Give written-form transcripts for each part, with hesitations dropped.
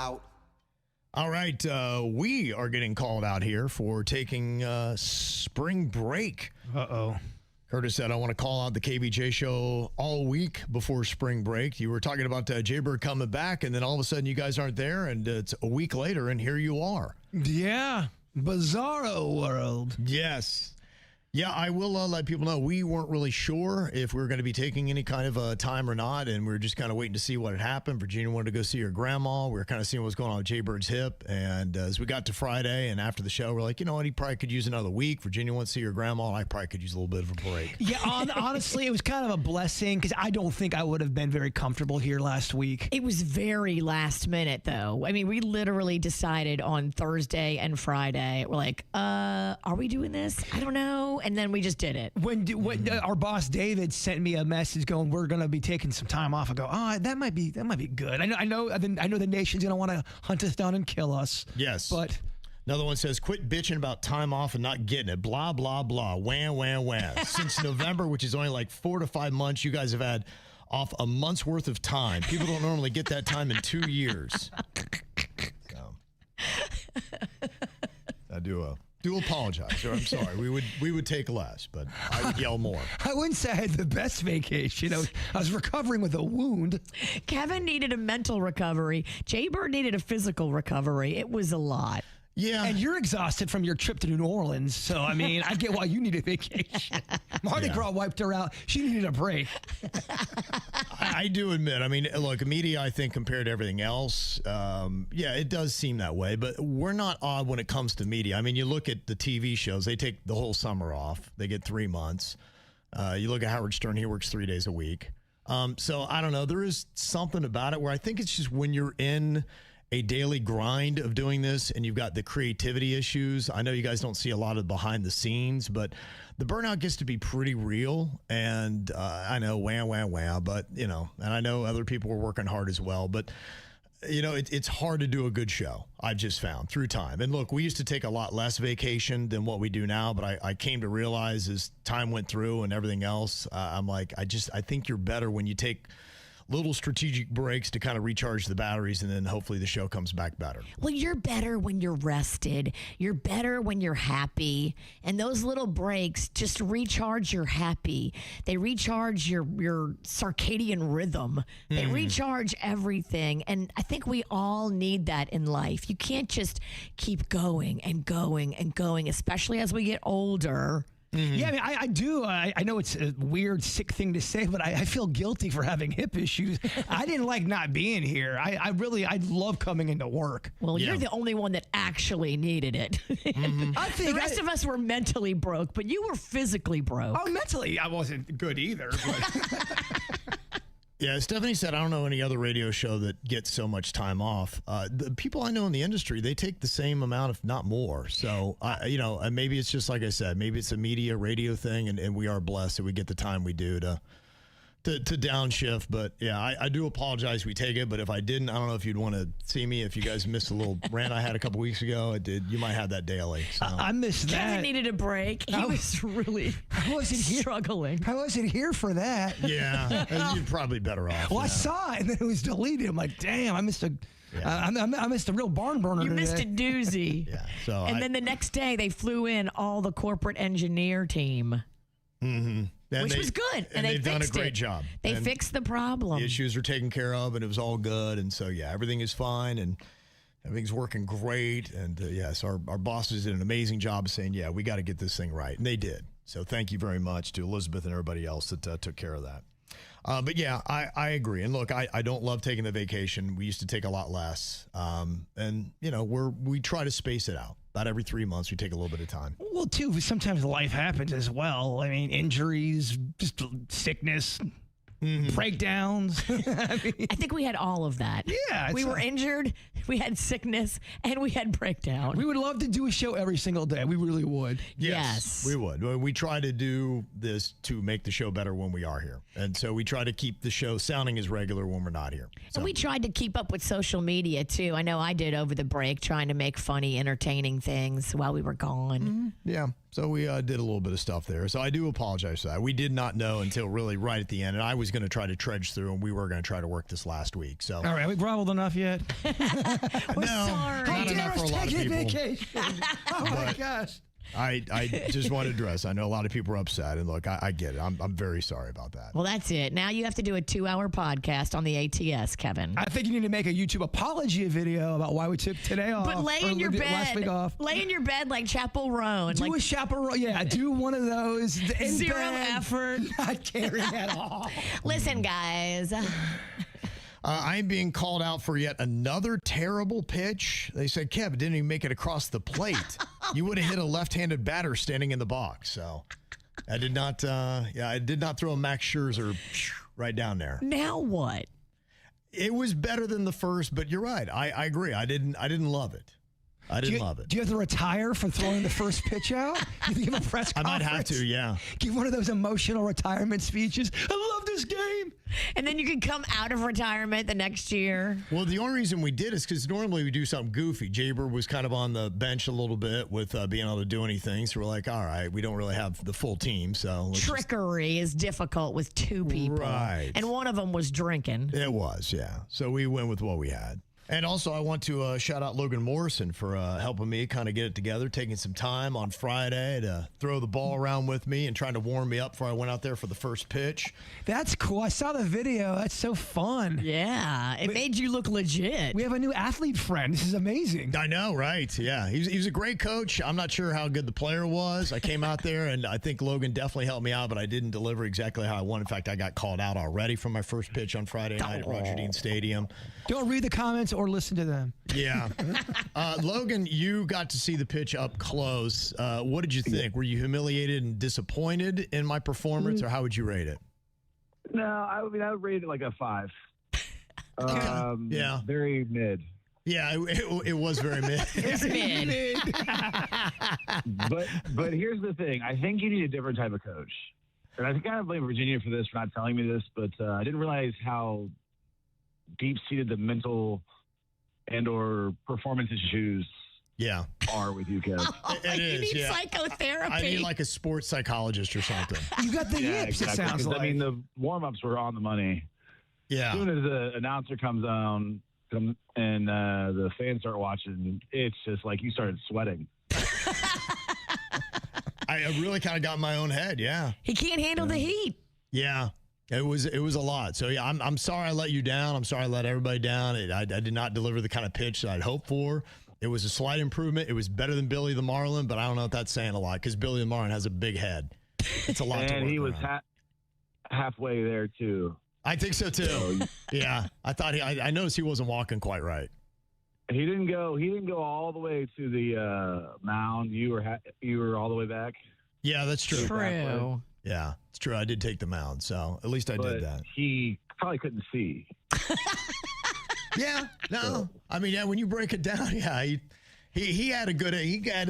out. All right, we are getting called out here for taking spring break. Uh-oh. Curtis said, I want to call out the KVJ Show all week before spring break. You were talking about Jay-Bird coming back, and then all of a sudden you guys aren't there, and it's a week later, and here you are. Yeah, bizarro world. Yes. Yeah, I will let people know we weren't really sure if we were going to be taking any kind of time or not, and we were just kind of waiting to see what had happened. Virginia wanted to go see her grandma. We were kind of seeing what's going on with Jay-Bird's hip, and as we got to Friday and after the show, we're like, you know what, he probably could use another week. Virginia wants to see her grandma, and I probably could use a little bit of a break. Yeah, honestly, it was kind of a blessing because I don't think I would have been very comfortable here last week. It was very last minute, though. I mean, we literally decided on Thursday and Friday. We're like, are we doing this? I don't know. And then we just did it. When our boss David sent me a message going, we're going to be taking some time off, I go, that might be good. I know the nation's going to want to hunt us down and kill us. Yes. But another one says, quit bitching about time off and not getting it. Blah, blah, blah. Wham, wham, wham. Since November, which is only like 4 to 5 months, you guys have had off a month's worth of time. People don't normally get that time in 2 years. So, I do apologize, or I'm sorry. We would take less, but I would yell more. I wouldn't say I had the best vacation. I was recovering with a wound. Kevin needed a mental recovery. Jay-Bird needed a physical recovery. It was a lot. Yeah. And you're exhausted from your trip to New Orleans, so, I mean, I get why you need a vacation. Mardi Gras wiped her out. She needed a break. I do admit, I mean, look, media, I think, compared to everything else, it does seem that way, but we're not odd when it comes to media. I mean, you look at the TV shows, they take the whole summer off. They get 3 months. You look at Howard Stern, he works 3 days a week. So I don't know. There is something about it where I think it's just when you're in a daily grind of doing this and you've got the creativity issues. I know you guys don't see a lot of behind the scenes, but the burnout gets to be pretty real. And I know, wham, but, and I know other people are working hard as well. But, it's hard to do a good show, I've just found, through time. And look, we used to take a lot less vacation than what we do now, but I came to realize as time went through and everything else, I'm like, I think you're better when you take little strategic breaks to kind of recharge the batteries, and then hopefully the show comes back better. Well, you're better when you're rested. You're better when you're happy. And those little breaks just recharge your happy. They recharge your circadian rhythm. They recharge everything. And I think we all need that in life. You can't just keep going and going and going, especially as we get older. Mm-hmm. Yeah, I mean, I do. I know it's a weird, sick thing to say, but I feel guilty for having hip issues. I didn't like not being here. I love coming into work. Well, you're the only one that actually needed it. I think the rest of us were mentally broke, but you were physically broke. Oh, mentally, I wasn't good either. But. Yeah, Stephanie said, I don't know any other radio show that gets so much time off. The people I know in the industry, they take the same amount, if not more. So, maybe it's just like I said, maybe it's a media radio thing, and we are blessed that we get the time we do to downshift. But yeah, I do apologize we take it, but if I didn't, I don't know if you'd want to see me. If you guys missed a little rant I had a couple weeks ago, you might have that daily. So. I missed that. Kevin needed a break. He was really struggling. I wasn't here for that. Yeah, you're probably better off. Well, I saw it and then it was deleted. I'm like, damn, I missed a real barn burner. You missed a doozy. So then the next day they flew in all the corporate engineer team. Mm-hmm. Which was good. And they've done a great job. They fixed the problem. The issues are taken care of, and it was all good. And so, everything is fine, and everything's working great. And, yes, our bosses did an amazing job of saying, we got to get this thing right. And they did. So thank you very much to Elizabeth and everybody else that took care of that. But, I agree. And, look, I don't love taking the vacation. We used to take a lot less. And, we try to space it out. About every 3 months, we take a little bit of time. Well, too, sometimes life happens as well. I mean, injuries, just sickness, breakdowns. I think we had all of that. Yeah. We were injured, we had sickness, and we had breakdown. We would love to do a show every single day. We really would. Yes. We would. We try to do this to make the show better when we are here. And so we try to keep the show sounding as regular when we're not here. So. And we tried to keep up with social media, too. I know I did over the break, trying to make funny, entertaining things while we were gone. Mm-hmm. Yeah. So we did a little bit of stuff there. So I do apologize for that. We did not know until really right at the end. And I was going to try to trudge through, and we were going to try to work this last week. So all right. We groveled enough yet? We're No, sorry. not enough for a lot of people. Vacation. Oh my gosh. I just want to address. I know a lot of people are upset, and look, I get it. I'm very sorry about that. Well, that's it. Now you have to do a 2-hour podcast on the ATS, Kevin. I think you need to make a YouTube apology video about why we took today off. But lay in your last week bed. off. Lay in your bed like Chappell Roan. Do Like a chaperone. Yeah, do one of those. In zero bed, effort. Not caring at all. Listen, guys. I'm being called out for yet another terrible pitch. They said, Kev, it didn't even make it across the plate. You would have hit a left-handed batter standing in the box. So I did not, I did not throw a Max Scherzer right down there. Now what? It was better than the first, but you're right. I agree. I didn't love it. I didn't love it. Do you have to retire for throwing the first pitch out? Do you give a press I conference? might have to, yeah. Give one of those emotional retirement speeches. I love this game. And then you can come out of retirement the next year. Well, the only reason we did is because normally we do something goofy. Jaber was kind of on the bench a little bit with being able to do anything. So we're like, all right, we don't really have the full team. So let's Trickery is difficult with two people. Right. And one of them was drinking. It was, yeah. So we went with what we had. And also, I want to shout out Logan Morrison for helping me kind of get it together, taking some time on Friday to throw the ball around with me and trying to warm me up before I went out there for the first pitch. That's cool. I saw the video. That's so fun. Yeah. It made you look legit. We have a new athlete friend. This is amazing. I know, right? Yeah. He was a great coach. I'm not sure how good the player was. I came out there, and I think Logan definitely helped me out, but I didn't deliver exactly how I wanted. In fact, I got called out already from my first pitch on Friday night at Roger Dean Stadium. Don't read the comments or listen to them. Yeah. Logan, you got to see the pitch up close. What did you think? Were you humiliated and disappointed in my performance, or how would you rate it? No, I would rate it like a 5. Yeah. Very mid. Yeah, it was very mid. It's mid. But here's the thing. I think you need a different type of coach. And I think I blame Virginia for this, for not telling me this, but I didn't realize how deep-seated the mental and or performance issues are with you, Kev. It you is, need yeah. psychotherapy. I need like a sports psychologist or something. You got the yips, exactly. it sounds 'Cause, like. I mean, the warm-ups were on the money. Yeah. As soon as the announcer comes on and the fans start watching, it's just like you started sweating. I really kind of got in my own head, yeah. He can't handle the heat. Yeah. It was a lot. So, yeah, I'm sorry I let you down. I'm sorry I let everybody down. I did not deliver the kind of pitch that I'd hoped for. It was a slight improvement. It was better than Billy the Marlin, but I don't know if that's saying a lot because Billy the Marlin has a big head. It's a lot to work And he was around. halfway there, too. I think so, too. Yeah. I thought I noticed he wasn't walking quite right. He didn't go all the way to the mound. You were all the way back. Yeah, that's true. True. Yeah, it's true. I did take the mound, so at least I did that. He probably couldn't see. Yeah, no. I mean, yeah, when you break it down, yeah, he had a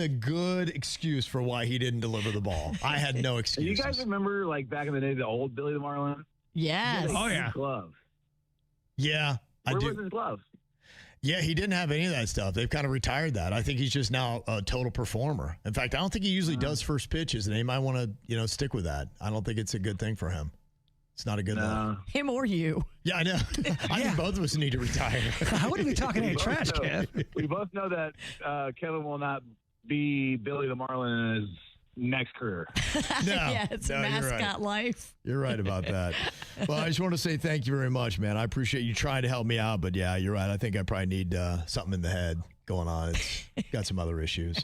good excuse for why he didn't deliver the ball. I had no excuse. You guys remember, like, back in the day, the old Billy the Marlin? Yes. Oh, yeah. Glove. Yeah, I Where do. was his glove? Yeah, he didn't have any of that stuff. They've kind of retired that. I think he's just now a total performer. In fact, I don't think he usually does first pitches, and he might want to, stick with that. I don't think it's a good thing for him. It's not a good look. Him or you. Yeah, I know. I think both of us need to retire. I wouldn't be talking any We both trash, know- Kev. We both know that Kevin will not be Billy the Marlin in his next career. No, Yeah, it's no, you're right. mascot life. You're right about that. Well, I just want to say thank you very much, man. I appreciate you trying to help me out, but yeah, you're right. I think I probably need something in the head going on. It's got some other issues.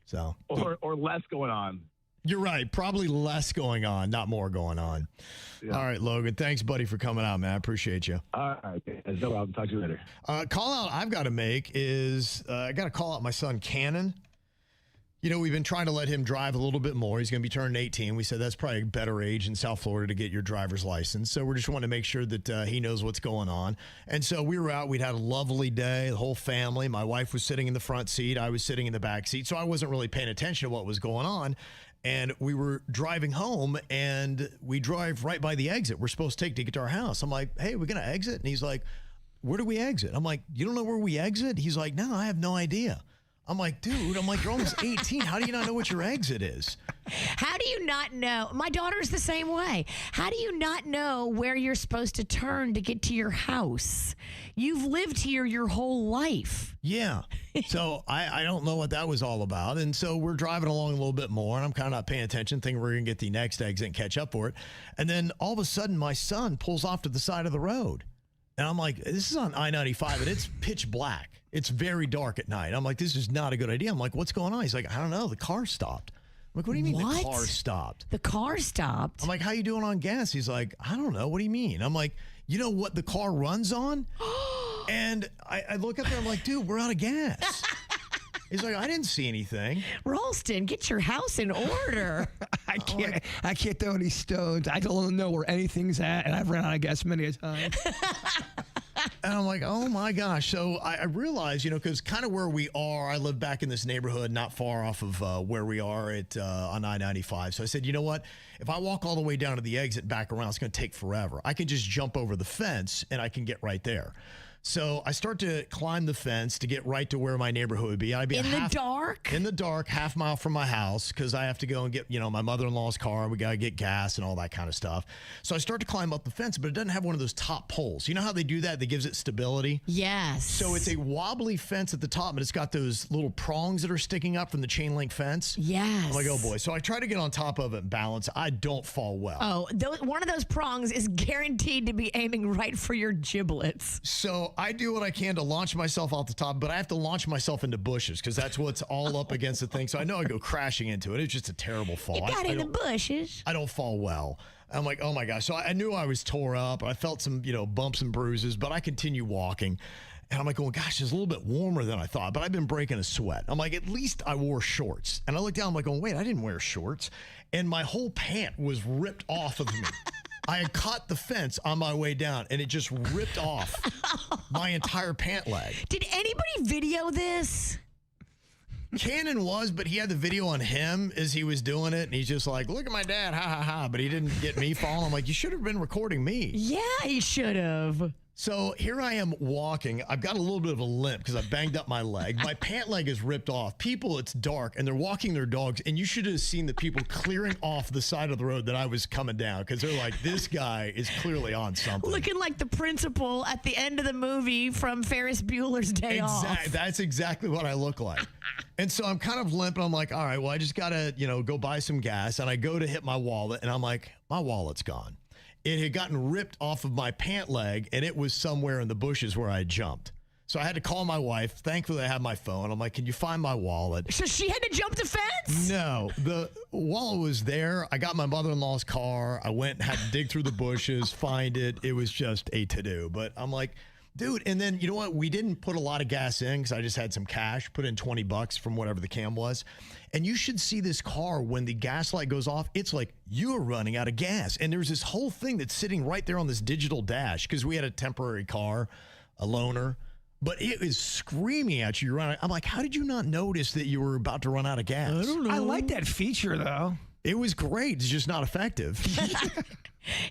So, Or less going on. you're right. Probably less going on, not more going on. Yeah. All right, Logan. Thanks, buddy, for coming out, man. I appreciate you. All right. No problem. Talk to you later. Call out I've got to make is I got to call out my son, Cannon. We've been trying to let him drive a little bit more. He's going to be turning 18. We said that's probably a better age in South Florida to get your driver's license. So we're just wanting to make sure that he knows what's going on. And so we were out. We'd had a lovely day, the whole family. My wife was sitting in the front seat. I was sitting in the back seat. So I wasn't really paying attention to what was going on. And we were driving home, and we drive right by the exit we're supposed to take to get to our house. I'm like, hey, we're going to exit? And he's like, where do we exit? I'm like, you don't know where we exit? He's like, no, I have no idea. I'm like, dude, you're almost 18. How do you not know what your exit is? How do you not know? My daughter's the same way. How do you not know where you're supposed to turn to get to your house? You've lived here your whole life. Yeah. So I don't know what that was all about. And so we're driving along a little bit more, and I'm kind of not paying attention, thinking we're going to get the next exit and catch up for it. And then all of a sudden, my son pulls off to the side of the road. And I'm like, this is on I-95, and it's pitch black. It's very dark at night. I'm like, this is not a good idea. I'm like, what's going on? He's like, I don't know. The car stopped. I'm like, what do you mean the car stopped? The car stopped? I'm like, how you doing on gas? He's like, I don't know. What do you mean? I'm like, you know what the car runs on? And I look up there. I'm like, dude, we're out of gas. He's like, I didn't see anything. Ralston, get your house in order. I can't throw any stones. I don't know where anything's at, and I've ran out of gas many a time. And I'm like, oh my gosh. So I realized, because kind of where we are, I live back in this neighborhood not far off of where we are at on I-95. So I said, you know what? If I walk all the way down to the exit back around, it's going to take forever. I can just jump over the fence and I can get right there. So I start to climb the fence to get right to where my neighborhood would be. I'd be in the dark? In the dark, half mile from my house, because I have to go and get, my mother-in-law's car. We got to get gas and all that kind of stuff. So I start to climb up the fence, but it doesn't have one of those top poles. You know how they do that? That gives it stability? Yes. So it's a wobbly fence at the top, but it's got those little prongs that are sticking up from the chain link fence. Yes. I'm like, oh boy. So I try to get on top of it and balance. I don't fall well. Oh, one of those prongs is guaranteed to be aiming right for your giblets. So I do what I can to launch myself off the top, but I have to launch myself into bushes because that's what's all up against the thing. So I know I go crashing into it. It's just a terrible fall. You got in the bushes. I don't fall well. I'm like, oh my gosh. So I knew I was tore up. I felt some, bumps and bruises, but I continue walking. And I'm like, oh gosh, it's a little bit warmer than I thought, but I've been breaking a sweat. I'm like, at least I wore shorts. And I look down, I'm like, oh wait, I didn't wear shorts. And my whole pant was ripped off of me. I had caught the fence on my way down, and it just ripped off my entire pant leg. Did anybody video this? Cannon was, but he had the video on him as he was doing it, and he's just like, look at my dad, ha, ha, ha. But he didn't get me falling. I'm like, you should have been recording me. Yeah, he should have. So here I am walking. I've got a little bit of a limp because I banged up my leg. My pant leg is ripped off. People, it's dark, and they're walking their dogs, and you should have seen the people clearing off the side of the road that I was coming down because they're like, this guy is clearly on something. Looking like the principal at the end of the movie from Ferris Bueller's Day Off. That's exactly what I look like. And so I'm kind of limp, and I'm like, all right, well, I just got to, go buy some gas. And I go to hit my wallet, and I'm like, my wallet's gone. It had gotten ripped off of my pant leg, and it was somewhere in the bushes where I had jumped. So I had to call my wife. Thankfully, I had my phone. I'm like, can you find my wallet? So she had to jump the fence? No. The wallet was there. I got my mother-in-law's car. I went and had to dig through the bushes, find it. It was just a to-do. But I'm like, dude, and then you know what? We didn't put a lot of gas in because I just had some cash, put in $20 from whatever the cam was. And you should see this car when the gas light goes off. It's like you're running out of gas. And there's this whole thing that's sitting right there on this digital dash because we had a temporary car, a loaner. But it is screaming at you. I'm like, how did you not notice that you were about to run out of gas? I don't know. I like that feature, though. It was great. It's just not effective.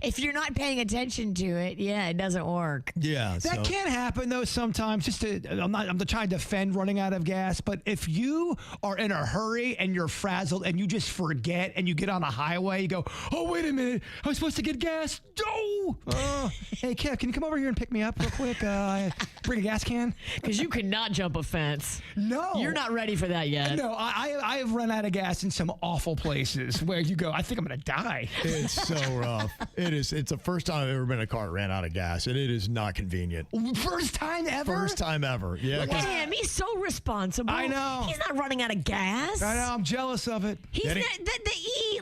If you're not paying attention to it, yeah, it doesn't work. Yeah. That can happen, though, sometimes. I'm not trying to defend running out of gas, but if you are in a hurry and you're frazzled and you just forget and you get on a highway, you go, oh, wait a minute. I was supposed to get gas. No. Hey, Kev, can you come over here and pick me up real quick? Bring a gas can? Because you cannot jump a fence. No. You're not ready for that yet. No, I have run out of gas in some awful places where you go, I think I'm going to die. It's so rough. It's the first time I've ever been in a car that ran out of gas, and it is not convenient. First time ever? First time ever. Yeah. Look at him. He's so responsible. I know. He's not running out of gas. I know. I'm jealous of it. The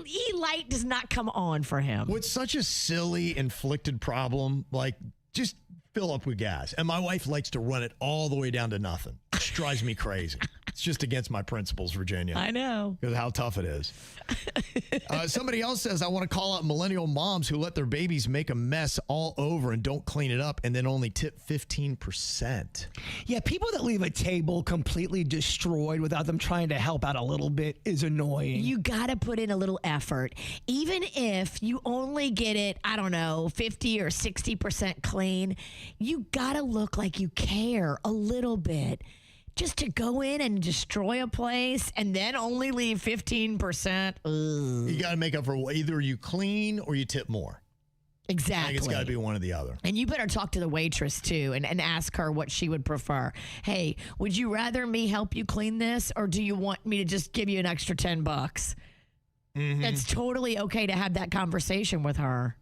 E-light does not come on for him. What's such a silly, inflicted problem, like just fill up with gas. And my wife likes to run it all the way down to nothing. Which drives me crazy. It's just against my principles, Virginia. I know. Because how tough it is. Somebody else says, I want to call out millennial moms who let their babies make a mess all over and don't clean it up and then only tip 15%. Yeah, people that leave a table completely destroyed without them trying to help out a little bit is annoying. You got to put in a little effort. Even if you only get it, 50 or 60% clean, you got to look like you care a little bit. just to go in and destroy a place and then only leave 15%. You got to make up for either you clean or you tip more. Exactly. I think it's got to be one or the other. And you better talk to the waitress, too, and ask her what she would prefer. Hey, would you rather me help you clean this, or do you want me to just give you an extra $10? Mm-hmm. It's totally okay to have that conversation with her.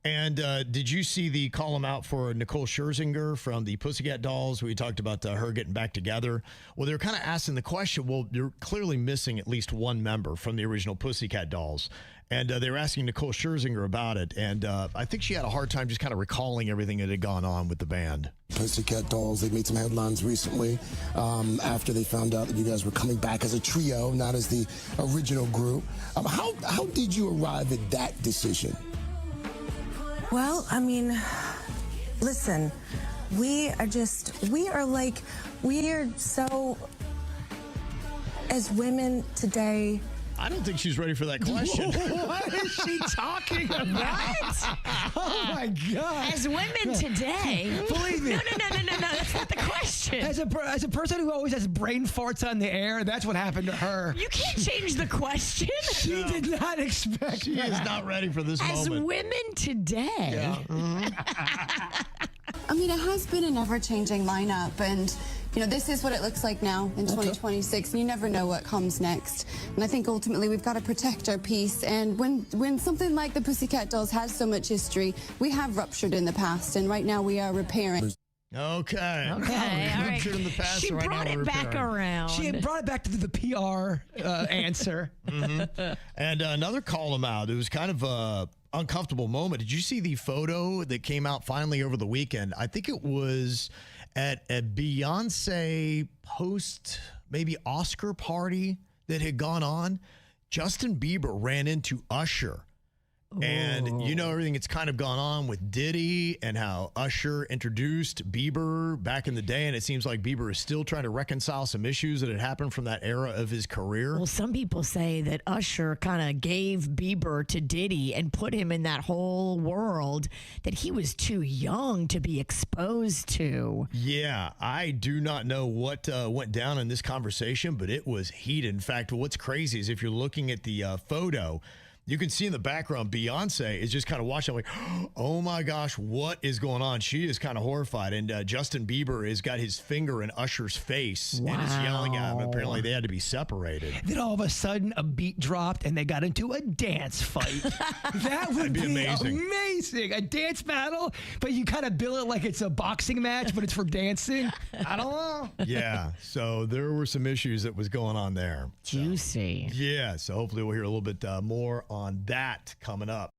And did you see the call him out for Nicole Scherzinger from the Pussycat Dolls? We talked about her getting back together. Well, they were kind of asking the question, well, you're clearly missing at least one member from the original Pussycat Dolls. And they were asking Nicole Scherzinger about it. And I think she had a hard time just kind of recalling everything that had gone on with the band. Pussycat Dolls, they made some headlines recently after they found out that you guys were coming back as a trio, not as the original group. How did you arrive at that decision? Well, I mean, listen, we are so, as women today. I don't think she's ready for that question. What is she talking about? What? Oh, my God. As women today. Believe me. No. That's not the question. As a person who always has brain farts on the air, that's what happened to her. You can't change the question. She did not expect She is not ready for this As moment. women today. Yeah. I mean, it has been an ever-changing lineup, and this is what it looks like now in 2026. You never know what comes next, and I think ultimately we've got to protect our peace. And when something like the Pussycat Dolls has so much history, we have ruptured in the past, and right now we are repairing. Okay. All right. In the past, She so right brought now it we're back repairing. around. She brought it back to the PR answer. Mm-hmm. And another call him out. It was kind of a uncomfortable moment. Did you see the photo that came out finally over the weekend? I think it was at a Beyonce post, maybe Oscar party that had gone on. Justin Bieber ran into Usher. And everything that's kind of gone on with Diddy and how Usher introduced Bieber back in the day. And it seems like Bieber is still trying to reconcile some issues that had happened from that era of his career. Well, some people say that Usher kind of gave Bieber to Diddy and put him in that whole world that he was too young to be exposed to. Yeah, I do not know what went down in this conversation, but it was heated. In fact, what's crazy is if you're looking at the photo, you can see in the background, Beyonce is just kind of watching like, oh my gosh, what is going on? She is kind of horrified. And Justin Bieber has got his finger in Usher's face and is yelling at him. Apparently they had to be separated. Then all of a sudden a beat dropped and they got into a dance fight. That would be amazing. A dance battle, but you kind of bill it like it's a boxing match, but it's for dancing. I don't know. Yeah, so there were some issues that was going on there. Juicy. Yeah, so hopefully we'll hear a little bit more on that coming up.